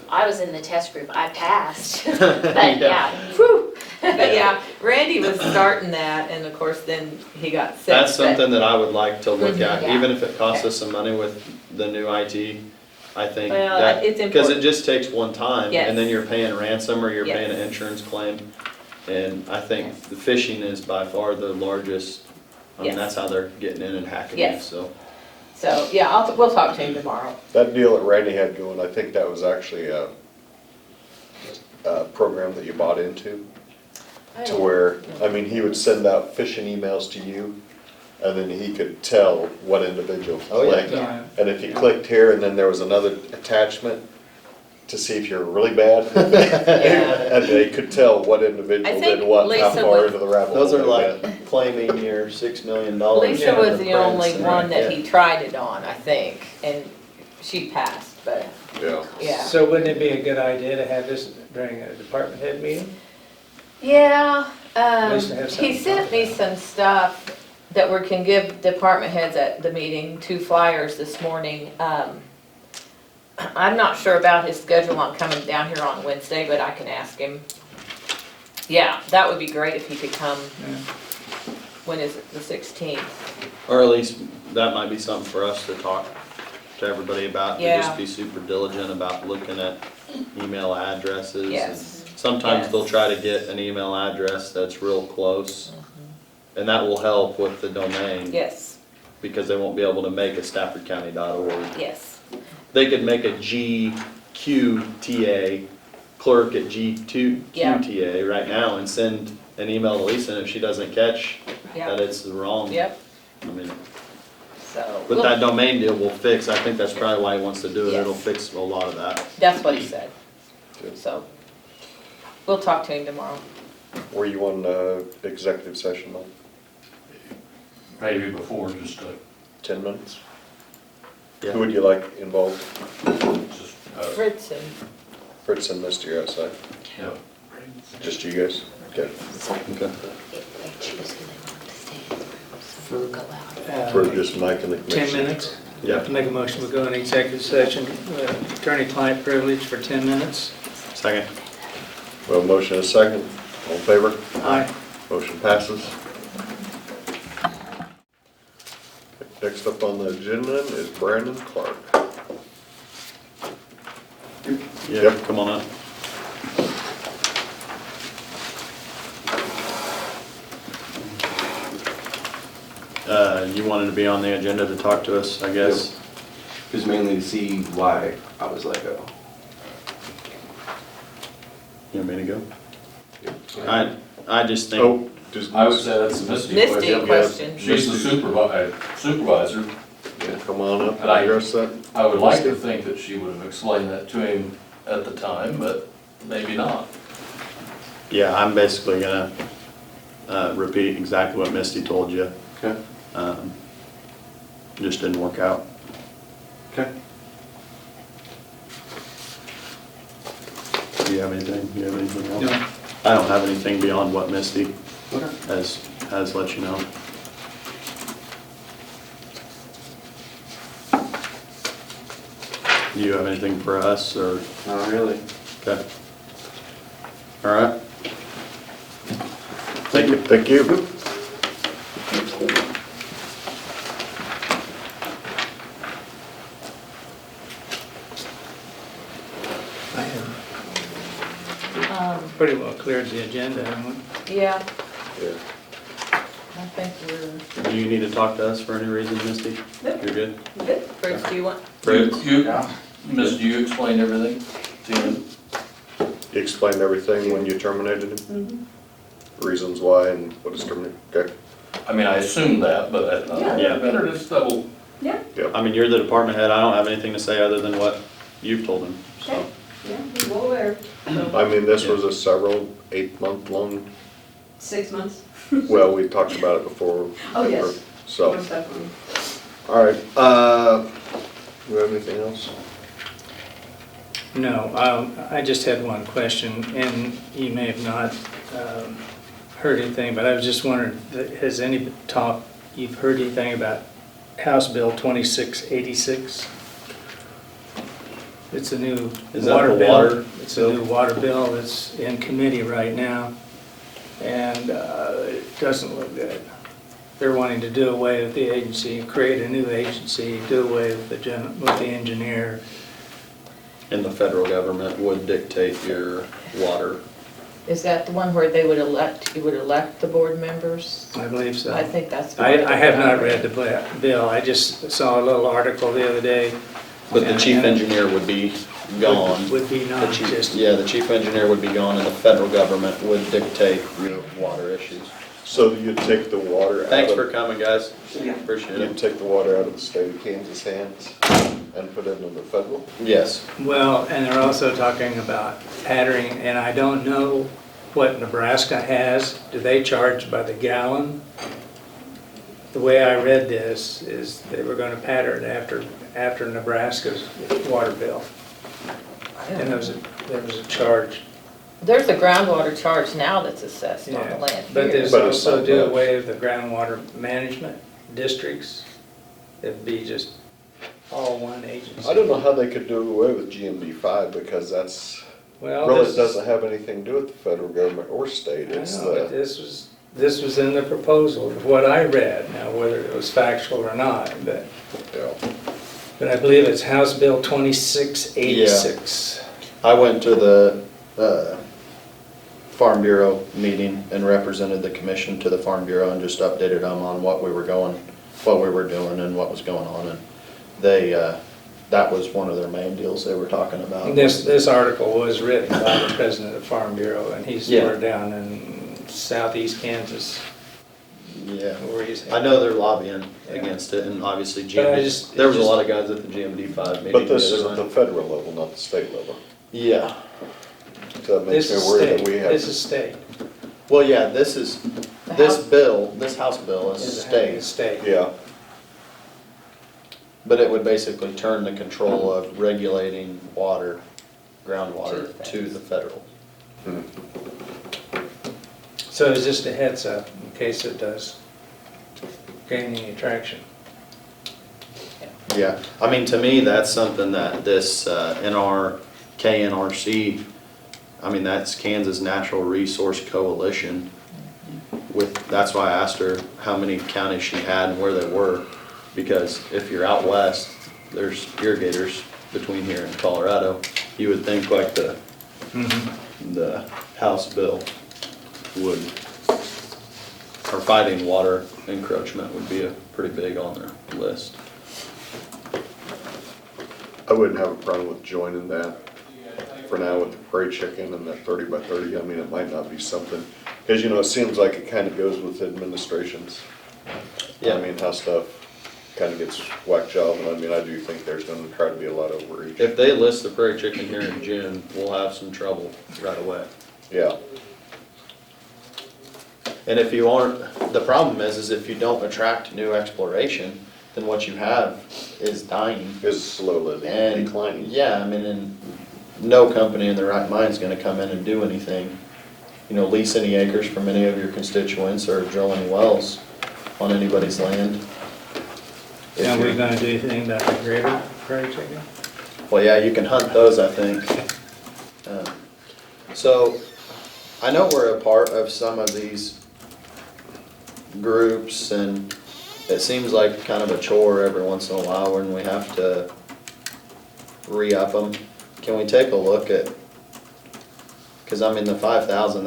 I was in the test group, I passed. But yeah, Whew. But yeah, Randy was starting that and of course then he got sick. That's but- something that I would like to look at, Mhm. even if it costs us some money with the new IT. I think Well, that, it's because it important. just takes one time, Yes. and then you're paying ransom or you're paying an Yes. insurance claim. And I think the phishing is by far the largest, I mean, Yes. that's how they're getting in and hacking you, Yes. so. So, yeah, we'll talk to him tomorrow. That deal that Randy had going, I think that was actually a program that you bought into. To where, I mean, he would send out phishing emails to you, and then he could tell what individual Oh, yeah. clicked. Yeah. And if you clicked here, and then there was another attachment to see if you're really bad. And they could tell what individual I think did what, how Lisa far was- into the rabbit hole Those are they like went. claiming your $6 million. Lisa Yeah, was in the only prints. one that Yeah. he tried it on, I think, and she passed, but, Yeah. yeah. So wouldn't it be a good idea to have this during a department head meeting? Yeah, least they have something he to sent talk me about. some stuff that we can give department heads at the meeting, 2 flyers this morning. I'm not sure about his schedule on coming down here on Wednesday, but I can ask him. Yeah, that would be great if he could come, Yeah. when is it, the 16th? Or at least, that might be something for us to talk to everybody about, to Yeah. just be super diligent about looking at email addresses. and Yes. Sometimes Yes. they'll try to get an email address that's real close, and that will help with the domain, Yes, because they won't be able to make a staffordcounty.org. yes, They could make a GQTA, clerk at GQTA right now, and send an email to Lisa, and if she doesn't catch that yep, it's the wrong. yep, I mean, so. but we'll- that domain deal will fix, I think that's probably why he wants to do it, Yes. it'll fix a lot of that. That's what he said. Good. So, we'll talk to him tomorrow. Were you on executive session on Maybe before, just 10 minutes? Yeah. Who would you like involved? just, Fritz and, Fritz and Misty are outside. yeah. Just you guys? Okay. Okay. if they choose who they want to stay in the room, so we'll go out. For just Mike and the 10 commission. minutes? Yeah. Make a motion, we go in executive session, attorney-client privilege for 10 minutes. Second. Well, motion is second. All in favor? Aye. Motion passes. Next up on the agenda is Brandon Clark. Yeah, Yep. come on up. You wanted to be on the agenda to talk to us, I guess? Just mainly to see why I was let go. You want me to go? I just think, Oh, just. I would say that's a Misty Misty question. question. She's the supervisor. Yeah, come on up and And I- address that. I would like to think that she would have explained that to him at the time, but maybe not. yeah, I'm basically gonna repeat exactly what Misty told you. Okay. Just didn't work out. Okay. Do you have anything? Do you have anything else? No. I don't have anything beyond what Misty Okay. has let you know. Do you have anything for us, or, Not really. okay? All right. Thank you. Thank you. I have pretty well cleared the agenda, haven't we? Yeah, Yeah. I think we're, Do you need to talk to us for any reason, Misty? Nope. You're good? Good. Bruce, do you want? Fritz? Miss, you explained everything to him? You explained everything when you terminated him? Reasons why and what is terminated? Okay. I mean, I assumed that, but Yeah. I better just double. I mean, you're the department head, I don't have anything to say other than what you've told him, so. Okay. Yeah, he's well aware. I mean, this was a several 8-month long, 6 months. well, we talked about it before. Oh, yes. So, Most definitely. all right, do you have anything else? No, I just had one question, and you may have not heard anything, but I was just wondering, has any talk, you've heard anything about House Bill 2686? It's a new Is that water the bill. water It's a new water bill that's in committee right now, and it doesn't look good. They're wanting to do away with the agency, create a new agency, do away with the engineer. And the federal government would dictate your water. Is that the one where they would elect, you would elect the board members? I believe so. I think that's. I have not read the bill, I just saw a little article the other day. But the and- chief and it engineer would be gone. Would be The not chief- just, Yeah, the chief engineer would be gone and the federal government would dictate your water issues. So you'd take the water out Thanks of, for coming, guys. Yeah. Appreciate you'd it. take the water out of the state of Kansas hands and put it in the federal? Yes. well, and they're also talking about patterning, and I don't know what Nebraska has. Do they charge by the gallon? The way I read this is they were gonna pattern after Nebraska's water bill. And there was a charge. There's a groundwater charge now that's assessed on Yeah, the land but here. there's But it's also not do much. away with the groundwater management districts. It'd be just all one agency. I don't know how they could do away with GMD5 because that's, Well, really this- doesn't have anything to do with the federal government or state. I It's know, but the, this was in the proposal, of what I read, now whether it was factual or not, but I believe it's House Bill 2686. I went to the Farm Bureau meeting and represented the commission to the Farm Bureau and just updated them on what we were doing and what was going on. And they, that was one of their main deals they were talking about. This article was written by the president of Farm Bureau, and he's Yeah. sort of down in southeast Kansas, Yeah. where he's. I know they're lobbying Yeah. against it, and obviously But I GMD, just- there was a it just- lot of guys at the GMD5 meeting. but this the is other at the night. federal level, not the state level. Yeah, So that makes This me is worried that state, we have. this is state. well, yeah, this House- bill, this House bill is It's state, State. Yeah, but it would basically turn the control of regulating water, groundwater, to the federal. So it's just a heads up in case it does gain any traction. Yeah, I mean, to me, that's something that this KNRC, I mean, that's Kansas Natural Resource Coalition. That's why I asked her how many counties she had and where they were, because if you're out west, there's irrigators between here and Colorado. You would think like the House bill would, or fighting water encroachment would be pretty big on their list. I wouldn't have a problem with joining that for now with the prairie chicken and that 30 by 30. I mean, it might not be something, because it seems like it kind of goes with administrations. Yeah. I mean, how stuff kind of gets whack job, and I mean, I do think there's going to try to be a lot of overreach. If they list the prairie chicken here in June, we'll have some trouble right away. Yeah, And if you aren't, the problem is if you don't attract new exploration, then what you have is dying. it's slowly And, declining. yeah, I mean, and no company in their right mind is gonna come in and do anything. Lease any acres from any of your constituents or drill any wells on anybody's land. If Are we you're- gonna do anything about the greater prairie chicken? Well, yeah, you can hunt those, I think. So, I know we're a part of some of these groups, and it seems like kind of a chore every once in a while when we have to re-up them. Can we take a look at, cause I mean, the 5,000,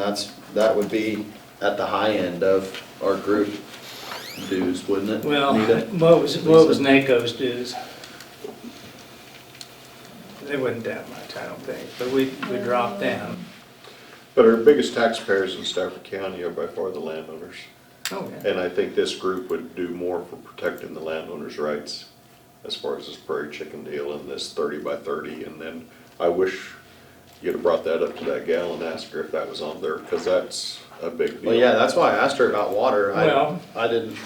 that would be at the high end of our group dues, wouldn't it? Well, Nita? what was NACO's dues? They wasn't that much, I don't think, but we dropped down. But our biggest taxpayers in Stafford County are by far the landowners. Oh, yeah. And I think this group would do more for protecting the landowners' rights as far as this prairie chicken deal and this 30 by 30. And then I wish you'd have brought that up to that gal and asked her if that was on there, because that's a big deal. Well, yeah, that's why I asked her about water. Well- I didn't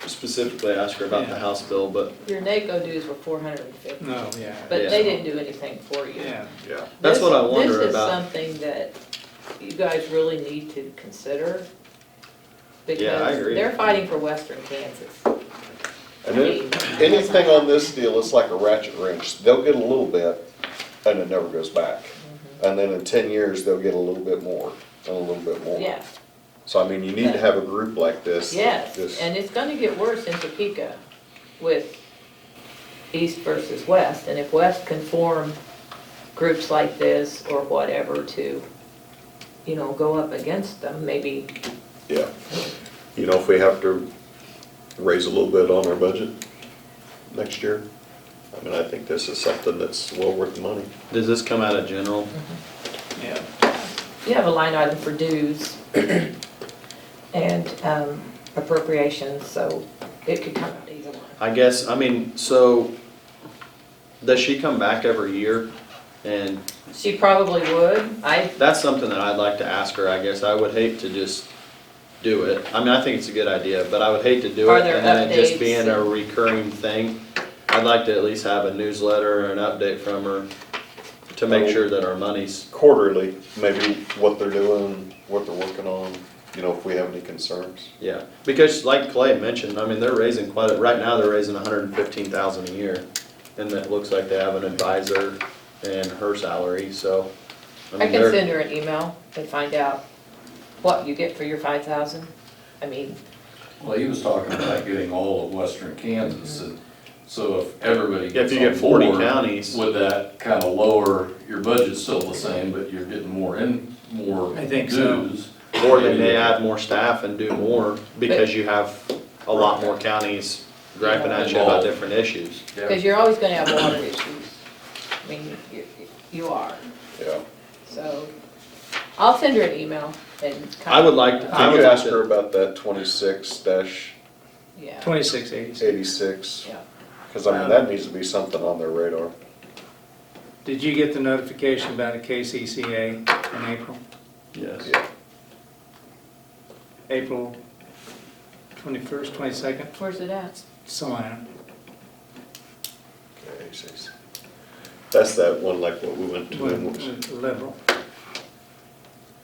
specifically ask her about the Yeah. House bill, but Your NACO dues were 450, No, yeah. but Yeah. they didn't do anything for you. Yeah. Yeah. that's what I wonder This is about. something that you guys really need to consider. Yeah, I agree. Because they're fighting for western Kansas. And then, anything on this deal, it's like a ratchet wrench. They'll get a little bit and it never goes back. And then in 10 years, they'll get a little bit more and a little bit more. Yeah, So I mean, you need to have a group like this. yes, Just- and it's gonna get worse in Topeka with east versus west. And if west can form groups like this or whatever to, you know, go up against them, maybe, Yeah. You know, if we have to raise a little bit on our budget next year, I mean, I think this is something that's well worth the money. Does this come out of general? Yeah. you have a line item for dues and appropriations, so it could come out either one. I guess, I mean, so, does she come back every year? And She probably would. that's something that I'd like to ask her, I guess. I would hate to just do it. I mean, I think it's a good idea, but I would hate to do Are it there and then it just updates being a and- recurring thing. I'd like to at least have a newsletter or an update from her to make sure that our money's, Quarterly, maybe what they're doing, what they're working on, you know, if we have any concerns. yeah. Because like Clay mentioned, I mean, they're raising right now they're raising 115,000 a year. And it looks like they have an advisor and her salary, so. I mean, can they're- send her an email and find out what you get for your 5,000. I mean, Well, he was talking about getting all of western Kansas, and so if everybody If gets you on get 40 board, counties. would that kind of lower, your budget's still the same, but you're getting more I think so. dues. Or they may add more staff and do more because you have a lot more counties griping at you about different issues. Yeah. because you're always gonna have water issues. I mean, you are. Yeah. So I'll send her an email and I would like to- Can you ask her about that 26-86? Yeah, 2680. Yeah. Because I mean, that needs to be something on their radar. Did you get the notification about a KCCA in April? Yes. Yeah. April 21st, 22nd? where's it at? Salina. Okay, that's that one like what we went to. Liberal.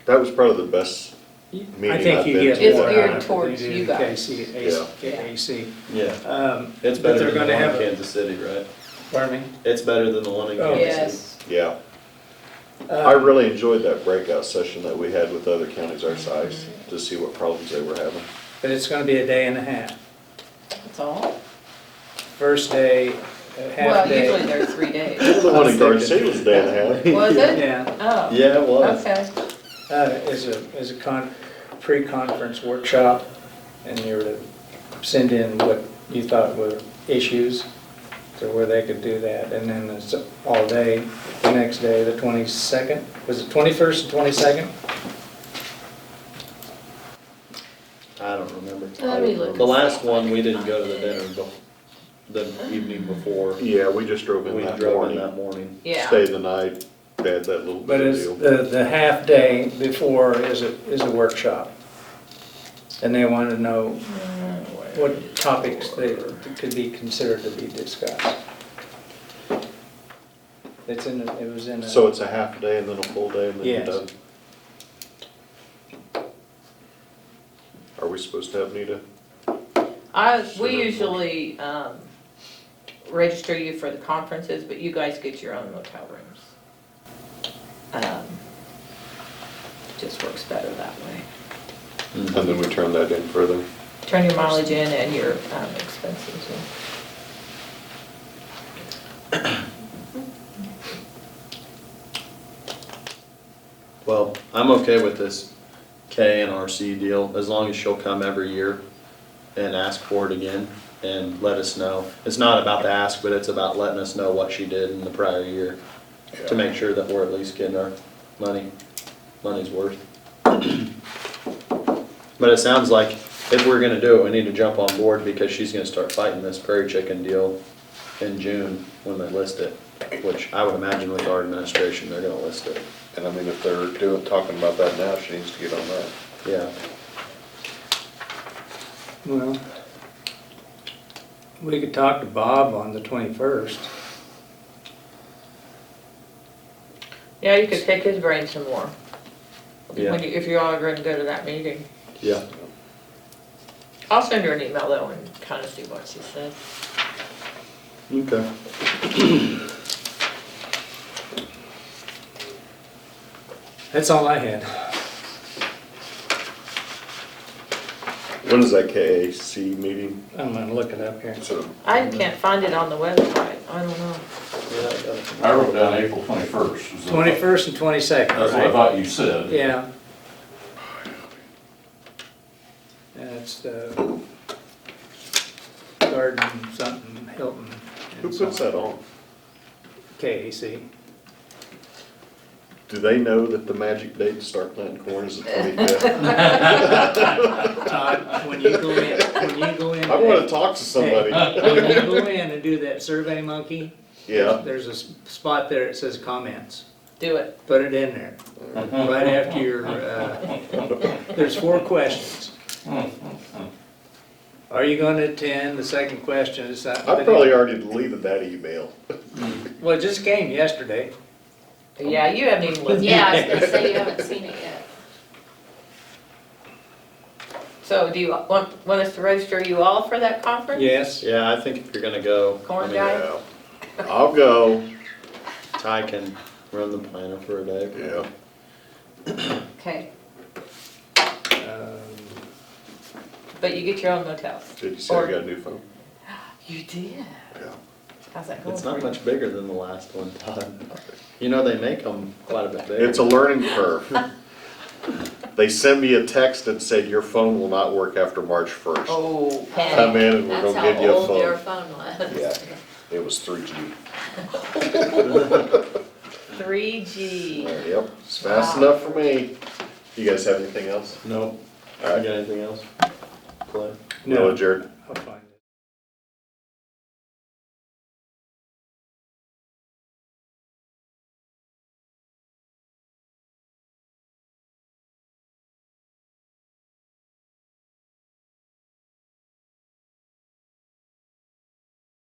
That was probably the best I meeting think I've you been get to. It's more geared out of it towards than you you do guys. KAC. Yeah. It's But better they're than the gonna one have in a- Kansas City, right? Pardon me? It's better than the one in Oh. Kansas City. Yes. Yeah. I really enjoyed that breakout session that we had with other counties our size to see what problems they were having. But it's gonna be a day and a half. That's all? First day, half Well, day. usually they're 3 days. The one in Garden City was a day and a half. Was it? Yeah, Oh, Yeah, it was. okay. is a pre-conference workshop, and you're to send in what you thought were issues, to where they could do that, and then it's all day, the next day, the 22nd, was it 21st and 22nd? I don't remember. Let me look. The last one, we didn't go to the dinner the evening before. Yeah, we just drove in We that drove in morning, that morning. Yeah. stayed the night, had that little But bit of it's, deal. the half day before is a workshop. And they want to know what topics they could be considered to be discussed. It's in, it was in a. So it's a half day and then a full day and then you're Yes. done? Are we supposed to have Nita? We usually, register you for the conferences, but you guys get your own motel rooms. Just works better that way. And then we turn that in further. Turn your mileage in and your expenses in. Well, I'm okay with this K and RC deal, as long as she'll come every year and ask for it again and let us know. It's not about the ask, but it's about letting us know what she did in the prior year to make sure that we're at least getting our money's worth. But it sounds like if we're gonna do it, we need to jump on board because she's gonna start fighting this prairie chicken deal in June when they list it, which I would imagine with our administration, they're gonna list it. And I mean, if they're talking about that now, she needs to get on that. Yeah. Well, we could talk to Bob on the 21st. Yeah, you could pick his brain some more. Yeah. If you all are going to go to that meeting. Yeah. I'll send her an email though and kind of see what she says. Okay. That's all I had. When is that KAC meeting? I'm gonna look it up here. So, I can't find it on the website. I don't know. Yeah, I got it. I wrote down April 21st. 21st and 22nd, That's what I right? thought you said. Yeah. That's the Garden something, Hilton. who puts that on? KAC. Do they know that the magic date to start planting corn is the 25th? Todd, when you go in. I want to talk to somebody. When you go in and do that Survey Monkey, Yeah. there's a spot there that says comments. Do it. Put it in there. Right after your, there's 4 questions. Are you going to attend? The second question is. I probably already deleted that email. Well, it just came yesterday. Yeah, you haven't even looked. Yeah, I was gonna say you haven't seen it yet. So do you want us to register you all for that conference? Yes. Yeah, I think if you're gonna go, Corn guy? Yeah. I'll go. Ty can run the planner for a day. Yeah. Okay, Um, but you get your own motels. Did you say I got a new phone? You did? Yeah. How's that going It's for not you? much bigger than the last one, Todd. You know, they make them quite a bit bigger. It's a learning curve. They sent me a text that said your phone will not work after March 1st. Oh, Come panic. in and we're That's gonna give you how a old your phone. phone was. Yeah, it was 3G. 3G. Yep, it's fast enough for me. You guys have anything else? Nope. All You right, got anything else? Clay? we'll adjourn. I'll find it.